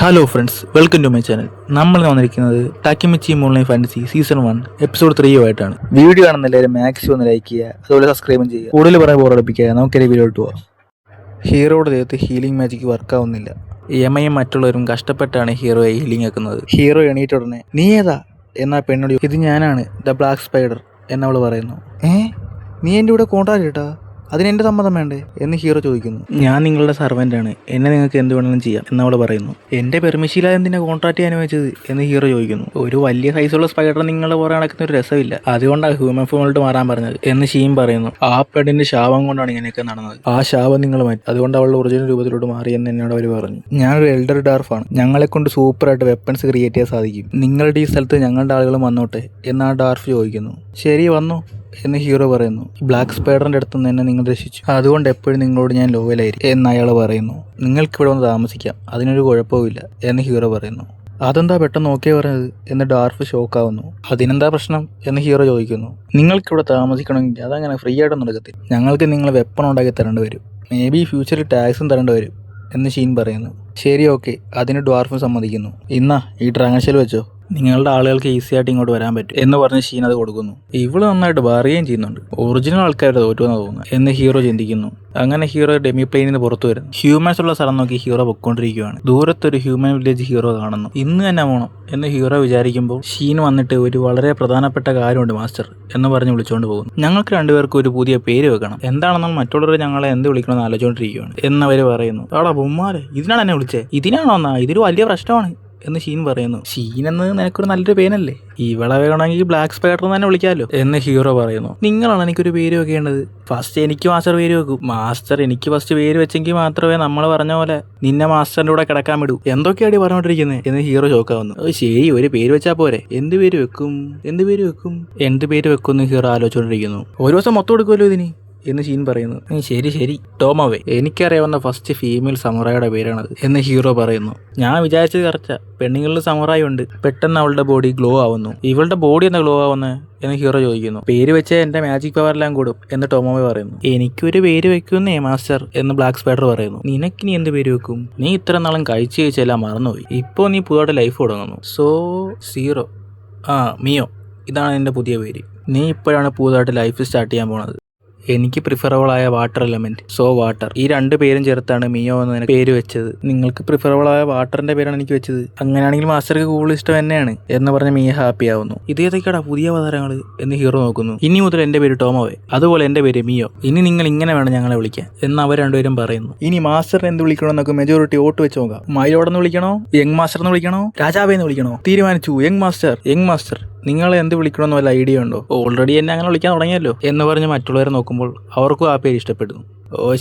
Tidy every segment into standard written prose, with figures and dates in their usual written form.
Hello friends, welcome to my channel. നമ്മൾ വന്നിരിക്കുന്നത് Takimichi online fantasy season 1 episode 3 ആയിട്ടാണ്. Video കാണുന്ന എല്ലാവരും മാക്സിമം ഒന്ന് ലൈക്ക് ചെയ്യുക, അതുപോലെ സബ്സ്ക്രൈബും ചെയ്യുക. കൂടുതൽ പറയാൻ ബോറടിപ്പിക്കുക. നമുക്കൊരു വീഡിയോട്ട് പോവാം. ഹീറോയുടെ ദേഹത്ത് ഹീലിംഗ് മാജിക്ക് വർക്കാവുന്നില്ല. യമയും മറ്റുള്ളവരും കഷ്ടപ്പെട്ടാണ് ഹീറോയെ ഹീലിംഗ് ആക്കുന്നത്. ഹീറോ എണീറ്റ ഉടനെ നീ ഏതാ എന്നാ പെണ്ണോട് ഇത് ഞാനാണ് ദ ബ്ലാക്ക് സ്പൈഡർ എന്നവൾ പറയുന്നു. നീ എൻ്റെ കൂടെ കോൺട്രാക്ട് കേട്ടാ, അതിന് എൻ്റെ സമ്മതം വേണ്ടേ എന്ന് ഹീറോ ചോദിക്കുന്നു. ഞാൻ നിങ്ങളുടെ സർവൻ്റാണ്, എന്നെ നിങ്ങൾക്ക് എന്ത് വേണമെങ്കിലും ചെയ്യാം എന്നവൾ പറയുന്നു. എൻ്റെ പെർമിഷനിലായ എന്തിനാ കോൺട്രാക്ട് ചെയ്യാൻ വെച്ചത് എന്ന് ഹീറോ ചോദിക്കുന്നു. ഒരു വലിയ സൈസുള്ള സ്പൈഡർ നിങ്ങളുടെ പുറകെ നടക്കുന്ന ഒരു രസമില്ല, അതുകൊണ്ടാണ് ഹ്യൂമൻ ഫോമിലോട്ട് മാറാൻ പറഞ്ഞത് എന്ന് ഷീൻ പറയുന്നു. ആ പെണ്ണിന്റെ ശാപം കൊണ്ടാണ് ഇങ്ങനെയൊക്കെ നടന്നത്. ആ ശാപം നിങ്ങൾ മാറ്റി, അതുകൊണ്ട് അവളുടെ ഒറിജിനൽ രൂപത്തിലോട്ട് മാറിയെന്ന് എന്നോട് അവർ പറഞ്ഞു. ഞാനൊരു എൽഡർ ഡാർഫാണ്, ഞങ്ങളെ കൊണ്ട് സൂപ്പറായിട്ട് വെപ്പൺസ് ക്രിയേറ്റ് ചെയ്യാൻ സാധിക്കും. നിങ്ങളുടെ ഈ സ്ഥലത്ത് ഞങ്ങളുടെ ആളുകളും വന്നോട്ടെ എന്ന് ആ ഡാർഫ് ചോദിക്കുന്നു. ശരി വന്നു എന്ന് ഹീറോ പറയുന്നു. ബ്ലാക്ക് സ്പൈഡറിന്റെ അടുത്ത് നിന്ന് എന്നെ നിങ്ങൾ രക്ഷിച്ചു, അതുകൊണ്ട് എപ്പോഴും നിങ്ങളോട് ഞാൻ ലോയലായിരിക്കും എന്ന് അയാൾ പറയുന്നു. നിങ്ങൾക്ക് ഇവിടെ വന്ന് താമസിക്കാം, അതിനൊരു കുഴപ്പമില്ല എന്ന് ഹീറോ പറയുന്നു. അതെന്താ പെട്ടെന്ന് ഓക്കെ പറഞ്ഞത് എന്ന് ഡാർഫ് ഷോക്കാവുന്നു. അതിനെന്താ പ്രശ്നം എന്ന് ഹീറോ ചോദിക്കുന്നു. നിങ്ങൾക്കിവിടെ താമസിക്കണമെങ്കിൽ അതങ്ങനെ ഫ്രീ ആയിട്ടൊന്നും നടക്കത്തില്ല, ഞങ്ങൾക്ക് നിങ്ങൾ വെപ്പൺ ഉണ്ടാക്കി തരേണ്ടി വരും, മേ ബി ഫ്യൂച്ചറിൽ ടാക്സും തരേണ്ടി വരും എന്ന് ഷീൻ പറയുന്നു. ശരി ഓക്കെ, അതിന് ഡ്വാർഫും സമ്മതിക്കുന്നു. ഇന്നാ ഈ ഡ്രാഗൺ ഷെൽ വെച്ചോ, നിങ്ങളുടെ ആളുകൾക്ക് ഈസി ആയിട്ട് ഇങ്ങോട്ട് വരാൻ പറ്റും എന്ന് പറഞ്ഞ് ഷീൻ അത് കൊടുക്കുന്നു. ഇവള് നന്നായിട്ട് ബാറുകയും ചെയ്യുന്നുണ്ട്, ഒറിജിനൽ ആൾക്കാരുടെ തോറ്റുവെന്ന് തോന്നുന്നു എന്ന് ഹീറോ ചിന്തിക്കുന്നു. അങ്ങനെ ഹീറോ ഡെമി പ്ലെയിനിൽ നിന്ന് പുറത്തു വരുന്നു. ഹ്യൂമൻസ് ഉള്ള സ്ഥലം നോക്കി ഹീറോ പൊയ്ക്കൊണ്ടിരിക്കുകയാണ്. ദൂരത്തൊരു ഹ്യൂമൻ വില്ലേജ് ഹീറോ കാണുന്നു. ഇന്ന് തന്നെ പോകണം എന്ന് ഹീറോ വിചാരിക്കുമ്പോൾ ഷീൻ വന്നിട്ട് ഒരു വളരെ പ്രധാനപ്പെട്ട കാര്യമുണ്ട് മാസ്റ്റർ എന്ന് പറഞ്ഞ് വിളിച്ചുകൊണ്ട് പോകുന്നു. ഞങ്ങൾക്ക് രണ്ടുപേർക്കും ഒരു പുതിയ പേര് വെക്കണം, എന്താണെന്നാൽ മറ്റുള്ളവർ ഞങ്ങളെ എന്ത് വിളിക്കണമെന്ന് ആലോചിച്ചുകൊണ്ടിരിക്കുകയാണ് എന്നവർ പറയുന്നു. ആടാ ബുമ്മാരെ, ഇതിനാണ് എന്നെ വിളിച്ചേ, ഇതിനാണോ എന്നാ, ഇതൊരു വലിയ പ്രശ്നമാണ് എന്ന് ഷീൻ പറയുന്നു. ഷീൻ എന്ന് നിനക്കൊരു നല്ലൊരു പേരല്ലേ, ഇവളെ വേണമെങ്കിൽ ബ്ലാക്ക് സ്പൈഡർ തന്നെ വിളിക്കാമല്ലോ എന്ന് ഹീറോ പറയുന്നു. നിങ്ങളാണ് എനിക്കൊരു പേര് വെക്കേണ്ടത്, ഫസ്റ്റ് എനിക്ക് മാസ്റ്റർ പേര് വെക്കും. മാസ്റ്റർ എനിക്ക് ഫസ്റ്റ് പേര് വെച്ചെങ്കിൽ മാത്രമേ നമ്മൾ പറഞ്ഞ പോലെ നിന്നെ മാസ്റ്ററിന്റെ കൂടെ കിടക്കാൻ വിടൂ. എന്തൊക്കെയാണ് പറഞ്ഞോണ്ടിരിക്കുന്നത് എന്ന് ഹീറോ ചോക്കാവുന്നു. ശരി, ഒരു പേര് വെച്ചാൽ പോരെ, എന്ത് പേര് വെക്കും എന്ത് പേര് വെക്കും എന്ത് പേര് വെക്കും എന്ന് ഹീറോ ആലോചിച്ചുകൊണ്ടിരിക്കുന്നു. ഒരു ദിവസം മൊത്തം എടുക്കുമല്ലോ ഇതിന് എന്ന് ഷീൻ പറയുന്നു. ശരി ശരി, ടോമവേ, എനിക്കറിയാവുന്ന ഫസ്റ്റ് ഫീമെയിൽ സമുറായുടെ പേരാണത് എന്ന് ഹീറോ പറയുന്നു. ഞാൻ വിചാരിച്ചത് കറക്റ്റാ, പെണ്ണുങ്ങളിൽ സമുറായി ഉണ്ട്. പെട്ടെന്ന് അവളുടെ ബോഡി ഗ്ലോ ആവുന്നു. ഇവളുടെ ബോഡി എന്താ ഗ്ലോ ആവുന്നത് എന്ന് ഹീറോ ചോദിക്കുന്നു. പേര് വെച്ച് എന്റെ മാജിക് പവർ എല്ലാം കൂടും എന്ന് ടോമോവേ പറയുന്നു. എനിക്കൊരു പേര് വെക്കുന്നേ മാസ്റ്റർ എന്ന് ബ്ലാക്ക് സ്പൈഡർ പറയുന്നു. നിനക്കിനി എന്ത് പേര് വെക്കും, നീ ഇത്ര നാളും കഴിച്ചെല്ലാം മറന്നുപോയി, ഇപ്പോൾ നീ പുതുതായിട്ട് ലൈഫ് തുടങ്ങുന്നു. സീറോ മിയോ, ഇതാണ് നിന്റെ പുതിയ പേര്. നീ ഇപ്പോഴാണ് പുതുതായിട്ട് ലൈഫ് സ്റ്റാർട്ട് ചെയ്യാൻ പോണത്. എനിക്ക് പ്രിഫറബിളായ വാട്ടർ എലമെന്റ്, സോ വാട്ടർ, ഈ രണ്ട് പേരും ചേർത്താണ് മിയോ എന്ന് പേര് വെച്ചത്. നിങ്ങൾക്ക് പ്രിഫറബിളായ വാട്ടറിന്റെ പേരാണ് എനിക്ക് വെച്ചത്, അങ്ങനെയാണെങ്കിൽ മാസ്റ്റർക്ക് കൂടുതൽ ഇഷ്ടം തന്നെയാണ് എന്ന് പറഞ്ഞ് മിയ ഹാപ്പി ആവുന്നു. ഇതേതൊക്കെയാടാ പുതിയ അവതാരങ്ങൾ എന്ന് ഹീറോ നോക്കുന്നു. ഇനി മുതൽ എന്റെ പേര് ടോമോവേ, അതുപോലെ എന്റെ പേര് മിയോ, ഇനി നിങ്ങൾ ഇങ്ങനെ വേണം ഞങ്ങളെ വിളിക്കാൻ എന്ന് അവർ രണ്ടുപേരും പറയുന്നു. ഇനി മാസ്റ്ററിനെ എന്ത് വിളിക്കണമെന്നൊക്കെ മെജോറിറ്റി വോട്ട് വെച്ച് നോക്കാം. മൈലോടെന്ന് വിളിക്കണോ, യങ് മാസ്റ്റർ എന്ന് വിളിക്കണോ, രാജാവേന്ന് വിളിക്കണോ? തീരുമാനിച്ചു. യങ് മാസ്റ്റർ നിങ്ങളെ എന്ത് വിളിക്കണമെന്ന് വല്ല ഐഡിയ ഉണ്ടോ? ഓൾറെഡി എന്നെ അങ്ങനെ വിളിക്കാൻ തുടങ്ങിയല്ലോ എന്ന് പറഞ്ഞ് മറ്റുള്ളവരെ നോക്കുമ്പോൾ അവർക്കും ആ പേര് ഇഷ്ടപ്പെടുന്നു.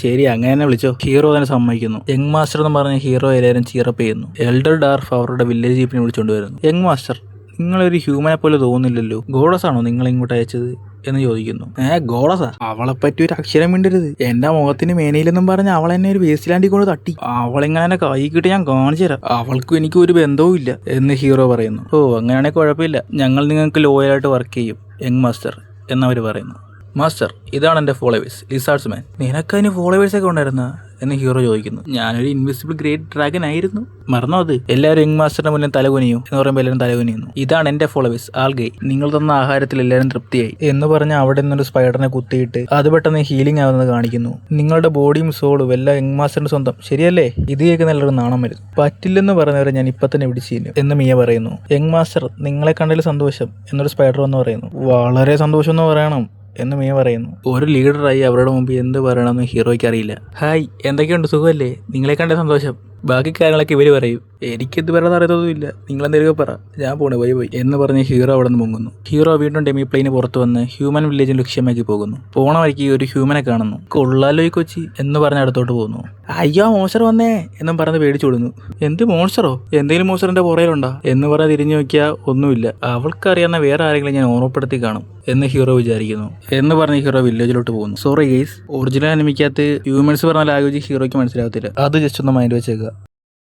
ശരി, അങ്ങനെ തന്നെ വിളിച്ചോ. ഹീറോ തന്നെ സമ്മതിക്കുന്നു. യങ് മാസ്റ്റർ എന്ന് പറഞ്ഞ് ഹീറോ എല്ലാവരും ചീറപ്പ് ചെയ്യുന്നു. എൽഡർ ഡാർഫ് അവരുടെ വില്ലേജ് ജീപ്പിനെ വിളിച്ചുകൊണ്ട് വരുന്നു. യങ് മാസ്റ്റർ, നിങ്ങളൊരു ഹ്യൂമനെ പോലെ തോന്നുന്നില്ലല്ലോ, ഗോഡസ് ആണോ നിങ്ങൾ ഇങ്ങോട്ട് അയച്ചത് എന്ന് ചോദിക്കുന്നു. ഗോഡസാ? അവളെ പറ്റി ഒരു അക്ഷരം മിണ്ടരുത്. എന്റെ മുഖത്തിന് മേനയിലെന്നും പറഞ്ഞ് അവളെന്നെ ഒരു വേസ്റ്റ് ലാൻഡിൽ കൊണ്ട് തട്ടി. അവളെങ്ങനെ കൈ കിട്ടി ഞാൻ കാണിച്ചു തരാം, അവൾക്കും എനിക്ക് ഒരു ബന്ധവും ഇല്ല എന്ന് ഹീറോ പറയുന്നു. അങ്ങനെയാണെങ്കിൽ കുഴപ്പമില്ല, ഞങ്ങൾ നിങ്ങൾക്ക് ലോയലായിട്ട് വർക്ക് ചെയ്യും യങ് മാസ്റ്റർ എന്നവർ പറയുന്നു. മാസ്റ്റർ, ഇതാണ് എൻ്റെ ഫോളോവേഴ്സ്, ലിസാർഡ്സ് മാൻ. നിനക്കതിന് ഫോളോവേഴ്സൊക്കെ ഉണ്ടായിരുന്ന എന്ന് ഹീറോ ചോദിക്കുന്നു. ഞാനൊരു ഇൻവിസിബിൾ ഗ്രേറ്റ് ഡ്രാഗൻ ആയിരുന്നു, മറന്നോ അത്? എല്ലാവരും യങ് മാസ്റ്ററിന്റെ മുന്നിൽ തലകുനിയും എന്ന് പറയുമ്പോൾ എല്ലാവരും തലകുനിയുന്നു. ഇതാണ് എൻ്റെ ഫോളോവേഴ്സ് ആൽഗൈ, നിങ്ങൾ തന്ന ആഹാരത്തിൽ എല്ലാവരും തൃപ്തിയായി എന്ന് പറഞ്ഞ് അവിടെ നിന്നൊരു സ്പൈഡറിനെ കുത്തിയിട്ട് അത് പെട്ടെന്ന് ഹീലിംഗ് ആവുന്നത് കാണിക്കുന്നു. നിങ്ങളുടെ ബോഡിയും സോളും എല്ലാം യങ് മാസ്റ്ററിന്റെ സ്വന്തം, ശരിയല്ലേ? ഇത് കേൾക്കുന്ന എല്ലാവരും നാണം വരുന്നു. പറ്റില്ലെന്ന് പറഞ്ഞവരെ ഞാൻ ഇപ്പൊ തന്നെ പിടിച്ചില്ല എന്ന് മിയ പറയുന്നു. യങ് മാസ്റ്റർ, നിങ്ങളെ കണ്ടതിൽ സന്തോഷം എന്നൊരു സ്പൈഡർ എന്ന് പറയുന്നു. വളരെ സന്തോഷം എന്ന് പറയണം എന്ന് മിയ പറയുന്നു. ഒരു ലീഡറായി അവരുടെ മുമ്പ് എന്ത് പറയണമെന്ന് ഹീറോയ്ക്ക് അറിയില്ല. ഹായ്, എന്തൊക്കെയുണ്ട്, സുഖമല്ലേ? നിങ്ങളെ കണ്ട സന്തോഷം, ബാക്കി കാര്യങ്ങളൊക്കെ ഇവര് പറയും, എനിക്കെന്ത് പറയാൻ അറിയത്തൊന്നുമില്ല, നിങ്ങളെന്തെങ്കിലും പറ, ഞാൻ പോണേ പോയി എന്ന് പറഞ്ഞ് ഹീറോ അവിടെ നിന്ന് മുങ്ങുന്നു. ഹീറോ വീണ്ടും ഡെമി പ്ലെയിന് പുറത്ത് വന്ന് ഹ്യൂമൻ വില്ലേജിൽ ലക്ഷ്യമാക്കി പോകുന്നു. പോണ വഴിക്ക് ഒരു ഹ്യൂമനെ കാണുന്നു. കൊള്ളാലോ ഈ കൊച്ചി എന്ന് പറഞ്ഞ് അടുത്തോട്ട് പോകുന്നു. അയ്യോ മോൺസ്റ്റർ വന്നേ എന്നും പറഞ്ഞ് പേടിച്ചോടുന്നു. എന്ത് മോൺസ്റ്ററോ, എന്തെങ്കിലും മോൺസ്റ്ററിന്റെ പുറയിലുണ്ടാ എന്ന് പറഞ്ഞ് തിരിഞ്ഞു നോക്കിയാൽ ഒന്നുമില്ല. അവൾക്കറിയാവുന്ന വേറെ ആരെങ്കിലും ഞാൻ ഓർമ്മപ്പെടുത്തി കാണും എന്ന് ഹീറോ വിചാരിക്കുന്നു. എന്ന് പറഞ്ഞ് ഹീറോ വില്ലേജിലോട്ട് പോകുന്നു. സോറി ഗൈസ്, ഒറിജിനൽ അനിമിക്കകത്ത് ഹ്യൂമൻസ് പറഞ്ഞ ലാംഗ്വേജ് ഹീറോയ്ക്ക് മനസ്സിലാവത്തില്ല, അത് ജസ്റ്റ് ഒന്ന് മൈൻഡ് വെച്ചേക്കുക.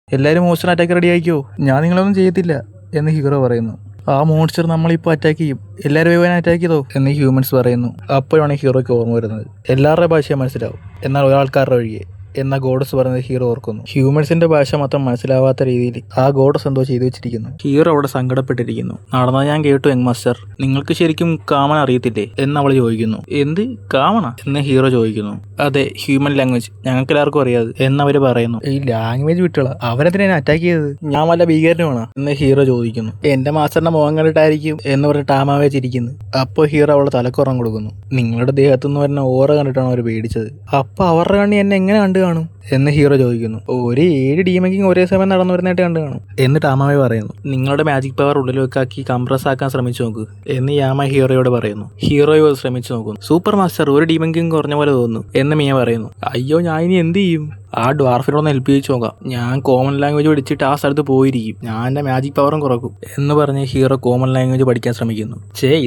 എല്ലാവരും മോൺസ്റ്റർ അറ്റാക്ക് റെഡി ആയിക്കോ, ഞാൻ നിങ്ങളൊന്നും ചെയ്യത്തില്ല എന്ന് ഹീറോ പറയുന്നു. ആ മോൺസ്റ്റർ നമ്മളിപ്പോൾ അറ്റാക്ക് ചെയ്യും, എല്ലാവരും വേഗം അറ്റാക്ക് ചെയ്തോ എന്ന് ഹ്യൂമൻസ് പറയുന്നു. അപ്പോഴാണ് ഹീറോയ്ക്ക് ഓർമ്മ വരുന്നത്. എല്ലാവരുടെ ഭാഷയും മനസ്സിലാവും, എന്നാൽ ഒരാൾക്കാരുടെ ഒഴികെ എന്ന ഗോഡസ് പറയുന്നത് ഹീറോ ഓർക്കുന്നു. ഹ്യൂമൻസിന്റെ ഭാഷ മൊത്തം മനസ്സിലാവാത്ത രീതിയിൽ ആ ഗോഡസ് എന്തോ ചെയ്തു വെച്ചിരിക്കുന്നു. ഹീറോ അവിടെ സങ്കടപ്പെട്ടിരിക്കുന്നു. നടന്നത് ഞാൻ കേട്ടു യങ് മാസ്റ്റർ, നിങ്ങൾക്ക് ശരിക്കും കാമൺ അറിയത്തില്ലേ എന്ന് അവൾ ചോദിക്കുന്നു. എന്ത് കാമണ എന്ന് ഹീറോ ചോദിക്കുന്നു. അതെ, ഹ്യൂമൻ ലാംഗ്വേജ് ഞങ്ങൾക്ക് എല്ലാവർക്കും അറിയാതെ എന്നവര് പറയുന്നു. ഈ ലാംഗ്വേജ് വിട്ടുള്ള അവരെന്തിനാ അറ്റാക്ക് ചെയ്തത്? ഞാൻ വല്ല ഭീകരനുമാണോ എന്ന് ഹീറോ ചോദിക്കുന്നു. എന്റെ മാസ്റ്ററിന്റെ മുഖം കണ്ടിട്ടായിരിക്കും എന്ന് പറഞ്ഞ് ടാമാവേ ചിരിക്കുന്നു. അപ്പോൾ ഹീറോ അവളെ തലക്കുറം കൊടുക്കുന്നു. നിങ്ങളുടെ ദേഹത്തുനിന്ന് വരുന്ന ഓറ കണ്ടിട്ടാണ് അവർ പേടിച്ചത്. അപ്പൊ അവരുടെ കണ്ണി എന്നെ എങ്ങനെ കണ്ടു കാണും എന്ന് ഹീറോ ചോദിക്കുന്നു. ഒരു 7 ഡീമങ്കിങ് ഒരേ സമയം നടന്നു വരുന്നതായിട്ട് കണ്ടു കാണും എന്ന് ടാമാവേ പറയുന്നു. നിങ്ങളുടെ മാജിക് പവർ ഉള്ളിലേക്കാക്കി കംപ്രസ് ആക്കാൻ ശ്രമിച്ചു നോക്ക് എന്ന് യാമ ഹീറോയോട് പറയുന്നു. ഹീറോയോ ശ്രമിച്ചു നോക്കുന്നു. സൂപ്പർ മാസ്റ്റർ, ഒരു ഡീമങ്കിങ് കുറഞ്ഞ പോലെ തോന്നുന്നു എന്ന് മിയ പറയുന്നു. അയ്യോ, ഞാൻ ഇനി എന്ത് ചെയ്യും? ആ ഡ്വാർഫിനോടൊന്ന് ഹെൽപ്പ് ചെയ്യിച്ചു നോക്കാം. ഞാൻ കോമൺ ലാംഗ്വേജ് പഠിച്ചിട്ട് ആ സ്ഥലത്ത് പോയിരിക്കും. ഞാൻ എൻ്റെ മാജിക് പവറും കുറക്കും എന്ന് പറഞ്ഞ് ഹീറോ കോമൺ ലാംഗ്വേജ് പഠിക്കാൻ ശ്രമിക്കുന്നു.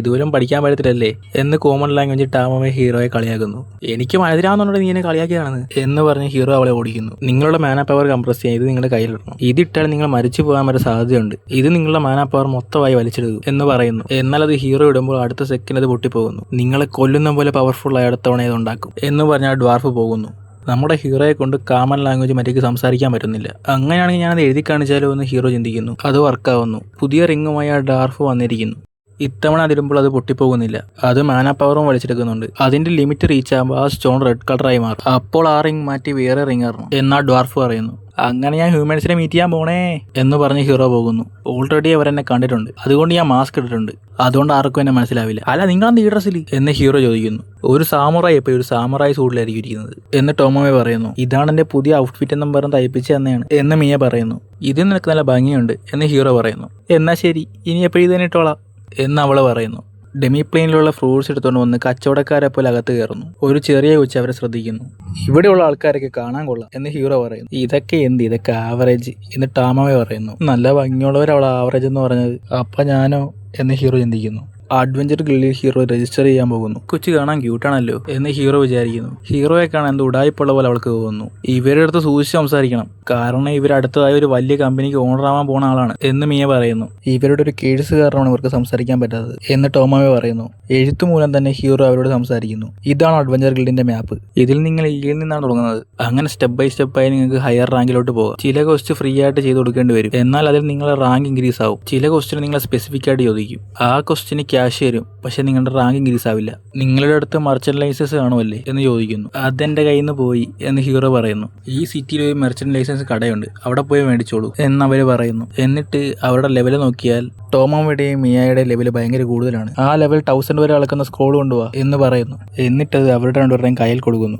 ഇതുവരും പഠിക്കാൻ പറ്റത്തില്ലല്ലേ എന്ന് കോമൺ ലാംഗ്വേജ് ടാമവേ ഹീറോയെ കളിയാക്കുന്നു. എനിക്ക് മനസ്സിലാവുന്നുണ്ടോ നീ എന്നെ കളിയാക്കിയാണെന്ന് എന്ന് പറഞ്ഞ് ഹീറോ അവളെ ഓടിക്കുന്നു. നിങ്ങളുടെ മാന പവർ കംപ്രസ് ചെയ്യാൻ ഇത് നിങ്ങളുടെ കയ്യിലിടണം. ഇതിട്ടാൽ നിങ്ങൾ മരിച്ചു പോകാൻ വരെ സാധ്യതയുണ്ട്. ഇത് നിങ്ങളുടെ മാന പവർ മൊത്തമായി വലിച്ചെടുക്കും എന്ന് പറയുന്നു. എന്നാൽ അത് ഹീറോ ഇടുമ്പോൾ അടുത്ത സെക്കൻഡ് അത് പൊട്ടിപ്പോകുന്നു. നിങ്ങളെ കൊല്ലുന്ന പോലെ പവർഫുൾ ആയ അടുത്തവണ ഇത് ഉണ്ടാക്കും എന്ന് പറഞ്ഞാൽ ഡ്വാർഫ് പോകുന്നു. നമ്മുടെ ഹീറോയെ കൊണ്ട് കാമൺ ലാംഗ്വേജ് മറ്റേക്ക് സംസാരിക്കാൻ പറ്റുന്നില്ല. അങ്ങനെയാണെങ്കിൽ ഞാനത് എഴുതി കാണിച്ചാലോ എന്ന് ഹീറോ ചിന്തിക്കുന്നു. അത് വർക്കാവുന്നു. പുതിയ റിങ്ങുമായി ആ ഡ്വാർഫ് വന്നിരിക്കുന്നു. ഇത്തവണ അതിടുമ്പോൾ അത് പൊട്ടിപ്പോകുന്നില്ല. അത് മാന പവറും വലിച്ചെടുക്കുന്നുണ്ട്. അതിന്റെ ലിമിറ്റ് റീച്ച് ആകുമ്പോൾ ആ സ്റ്റോൺ റെഡ് കളറായി മാറും. അപ്പോൾ ആ റിംഗ് മാറ്റി വേറെ റിംഗ് ഇറങ്ങും എന്നാ ഡ്വാർഫ് പറയുന്നു. അങ്ങനെ ഞാൻ ഹ്യൂമൻസിനെ മീറ്റ് ചെയ്യാൻ പോണേ എന്ന് പറഞ്ഞ് ഹീറോ പോകുന്നു. ഓൾറെഡി അവരെന്നെ കണ്ടിട്ടുണ്ട്, അതുകൊണ്ട് ഞാൻ മാസ്ക് ഇട്ടിട്ടുണ്ട്. അതുകൊണ്ട് ആർക്കും എന്നെ മനസ്സിലാവില്ല. അല്ല, നിങ്ങളെന്ത് ഈ ഡ്രസ്സിൽ എന്ന് ഹീറോ ചോദിക്കുന്നു. ഒരു സാമുറായി എപ്പോഴും ഒരു സാമുറായി സൂട്ടിലായിരിക്കും ഇരിക്കുന്നത് എന്ന് ടോമോമേ പറയുന്നു. ഇതാണ് എൻ്റെ പുതിയ ഔട്ട്ഫിറ്റ് എന്നും പറഞ്ഞ് തയ്പ്പിച്ച് തന്നെയാണ് എന്ന് മിയ പറയുന്നു. ഇതിന് നിനക്ക് നല്ല ഭംഗിയുണ്ട് എന്ന് ഹീറോ പറയുന്നു. എന്നാ ശരി, ഇനി എപ്പോഴും ഇത് തന്നെ ഇട്ടോളാം എന്ന് അവള് പറയുന്നു. ഡെമി പ്ലെയിനിലുള്ള ഫ്രൂട്ട്സ് എടുത്തുകൊണ്ട് വന്ന് കച്ചവടക്കാരെ പോലെ അകത്ത് കയറുന്നു. ഒരു ചെറിയ കൊച്ചു അവരെ ശ്രദ്ധിക്കുന്നു. ഇവിടെയുള്ള ആൾക്കാരൊക്കെ കാണാൻ കൊള്ളാം എന്ന് ഹീറോ പറയുന്നു. ഇതൊക്കെ ആവറേജ് എന്ന് ടാമവേ പറയുന്നു. നല്ല ഭംഗിയുള്ളവർ അവൾ ആവറേജ് എന്ന് പറഞ്ഞത്. അപ്പൊ ഞാനോ എന്ന് ഹീറോ ചിന്തിക്കുന്നു. അഡ്വഞ്ചർ ഗിൽഡിൽ ഹീറോ രജിസ്റ്റർ ചെയ്യാൻ പോകുന്നു. കൊച്ചു കാണാൻ ക്യൂട്ടാണല്ലോ എന്ന് ഹീറോ വിചാരിക്കുന്നു. ഹീറോയെ കാണാൻ എന്ത് ഉടായ്പുള്ള പോലെ അവൾക്ക് തോന്നുന്നു. ഇവരുടെ അടുത്ത് സൂക്ഷിച്ച് സംസാരിക്കണം, കാരണം ഇവർ അടുത്തതായി ഒരു വലിയ കമ്പനിക്ക് ഓണർ ആവാൻ പോണ ആളാണ് എന്ന് മിയ പറയുന്നു. ഇവരുടെ ഒരു കേസ് കാരണമാണ് ഇവർക്ക് സംസാരിക്കാൻ പറ്റാത്തത് എന്ന് ടോമാവേ പറയുന്നു. എഴുത്തു മൂലം തന്നെ ഹീറോ അവരോട് സംസാരിക്കുന്നു. ഇതാണ് അഡ്വഞ്ചർ ഗിൽഡിന്റെ മാപ്പ്. ഇതിൽ നിങ്ങൾ ഇയിൽ നിന്നാണ് തുടങ്ങുന്നത്. അങ്ങനെ സ്റ്റെപ്പ് ബൈ സ്റ്റെപ്പായി നിങ്ങൾക്ക് ഹയർ റാങ്കിലോട്ട് പോകാം. ചില ക്വസ്റ്റ് ഫ്രീ ആയിട്ട് ചെയ്ത് കൊടുക്കേണ്ടി വരും. എന്നാൽ അതിൽ നിങ്ങളുടെ റാങ്ക് ഇൻക്രീസ് ആവും. ചില ക്വസ്റ്റിന് നിങ്ങളെ സ്പെസിഫിക് ആയിട്ട് ചോദിക്കും. ആ ക്വസ്റ്റിന് ക്യാഷ് തരും, പക്ഷെ നിങ്ങളുടെ റാങ്ക് ഇൻക്രീസ് ആവില്ല. നിങ്ങളുടെ അടുത്ത് മർച്ചന്റ് ലൈസൻസ് കാണുമല്ലേ എന്ന് ചോദിക്കുന്നു. അതെന്റെ കയ്യിൽ നിന്ന് പോയി എന്ന് ഹീറോ പറയുന്നു. ഈ സിറ്റിയിൽ ഒരു മെർച്ചന്റ് ലൈസൻസ് കടയുണ്ട്, അവിടെ പോയി മേടിച്ചോളൂ എന്നവര് പറയുന്നു. എന്നിട്ട് അവരുടെ ലെവൽ നോക്കിയാൽ ടോമോയുടെയും മിയയുടെയും ലെവൽ ഭയങ്കര കൂടുതലാണ്. ആ ലെവൽ 1000 വരെ അളക്കുന്ന സ്ക്രോൾ കൊണ്ടുപോവാ എന്ന് പറയുന്നു. എന്നിട്ടത് അവരുടെ രണ്ടുപേരുടെയും കയ്യിൽ കൊടുക്കുന്നു.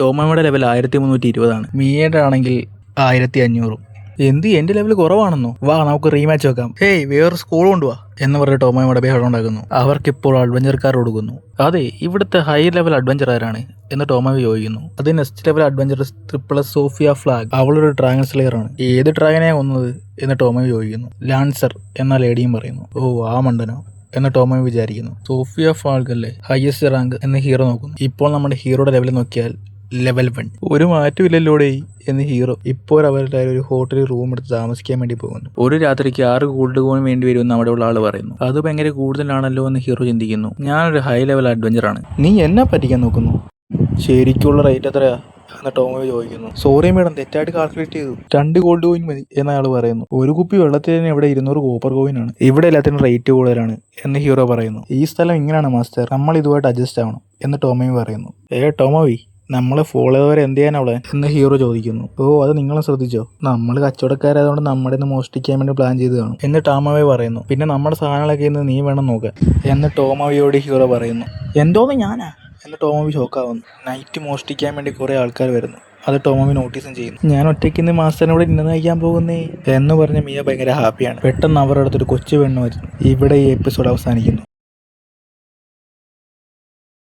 ടോമോയുടെ ലെവൽ 1320 മിയയുടെ ആണെങ്കിൽ 1500. എന്ത് എന്റെ ലെവൽ കുറവാണെന്നോ? വാ നമുക്ക് റീമാച്ച് വെക്കാം. വേറെ സ്കൂൾ കൊണ്ടുവാ എന്ന് പറഞ്ഞ ടോമോയുടെ ബഹളം ഉണ്ടാക്കുന്നു. അവർക്കിപ്പോൾ അഡ്വഞ്ചർ കാർ കൊടുക്കുന്നു. അതെ, ഇവിടുത്തെ ഹൈ ലെവൽ അഡ്വഞ്ചർ ആരാണ് എന്ന് ടോമോ ചോദിക്കുന്നു. അത് next level adventure triple Sophia flag. അവളൊരു ഡ്രാഗൺ സ്ലെയർ ആണ്. ഏത് ഡ്രാഗനെയാണ് കൊന്നത് എന്ന് ടോമോ ചോദിക്കുന്നു. ലാൻസർ എന്ന ലേഡിയും പറയുന്നു. ഓ, ആ മണ്ടനോ എന്ന് ടോമോ വിചാരിക്കുന്നു. സോഫിയ ഫ്ലാഗ് അല്ലേ ഹയസ്റ്റ് റാങ്ക് എന്ന് ഹീറോ നോക്കുന്നു. ഇപ്പോൾ നമ്മുടെ ഹീറോയുടെ ലെവൽ നോക്കിയാൽ ലെവൽ 1. ഒരു മാറ്റമില്ലല്ലോടെ എന്ന് ഹീറോ ഇപ്പോൾ അവരുടെ ഒരു ഹോട്ടലിൽ റൂം എടുത്ത് താമസിക്കാൻ വേണ്ടി പോകുന്നു. ഒരു രാത്രിക്ക് 6 ഗോൾഡ് കോയിൻ വേണ്ടി വരുമെന്ന് അവിടെ ഉള്ള ആള് പറയുന്നു. അത് ഭയങ്കര കൂടുതലാണല്ലോ എന്ന് ഹീറോ ചിന്തിക്കുന്നു. ഞാനൊരു ഹൈ ലെവൽ അഡ്വഞ്ചർ ആണ്, നീ എന്നെ പറ്റിക്കാൻ നോക്കുന്നു. ശരിക്കുള്ള റേറ്റ് എത്രയാ എന്ന് ടോമോ ചോദിക്കുന്നു. സോറി മേഡം, തെറ്റായിട്ട് കാൽക്കുലേറ്റ് ചെയ്തു. 2 ഗോൾഡ് കോയിൻ മതി എന്നയാൾ പറയുന്നു. ഒരു കുപ്പി വെള്ളത്തിൽ തന്നെ ഇവിടെ 200 കോപ്പർ കോയിൻ ആണ്. ഇവിടെ എല്ലാത്തിനും റേറ്റ് കൂടുതലാണ് എന്ന് ഹീറോ പറയുന്നു. ഈ സ്ഥലം ഇങ്ങനെയാണ് മാസ്റ്റർ, നമ്മൾ ഇതുമായിട്ട് അഡ്ജസ്റ്റ് ആവണം എന്ന് ടോമോ പറയുന്നു. ടോമോവി, നമ്മളെ ഫോളോ ചെയ്തവരെ എന്ത് ചെയ്യാൻ അവളെ എന്ന് ഹീറോ ചോദിക്കുന്നു. ഓ, അത് നിങ്ങളും ശ്രദ്ധിച്ചോ? നമ്മൾ കച്ചവടക്കാരായതുകൊണ്ട് നമ്മുടെ നിന്ന് മോഷ്ടിക്കാൻ വേണ്ടി പ്ലാൻ ചെയ്ത് കാണും എന്ന് ടോമോവേ പറയുന്നു. പിന്നെ നമ്മുടെ സാധനങ്ങളൊക്കെ ഇന്ന് നീ വേണം നോക്കാൻ എന്ന് ടോമോവിയോട് ഹീറോ പറയുന്നു. എന്തോന്ന് ഞാനാ എന്ന് ടോമോവി ഷോക്കാവുന്നു. നൈറ്റ് മോഷ്ടിക്കാൻ വേണ്ടി കുറെ ആൾക്കാർ വരുന്നു. അത് ടോമോവി നോട്ടീസും ചെയ്യുന്നു. ഞാൻ ഒറ്റയ്ക്ക് ഇന്ന് മാസ്റ്ററിനോട് ഇന്ന് നയിക്കാൻ പോകുന്നേ എന്ന് പറഞ്ഞ് മിയ ഭയങ്കര ഹാപ്പിയാണ്. പെട്ടെന്ന് അവരുടെ അടുത്തൊരു കൊച്ചു പെണ്ണ് വരുന്നു. ഇവിടെ ഈ എപ്പിസോഡ് അവസാനിക്കുന്നു.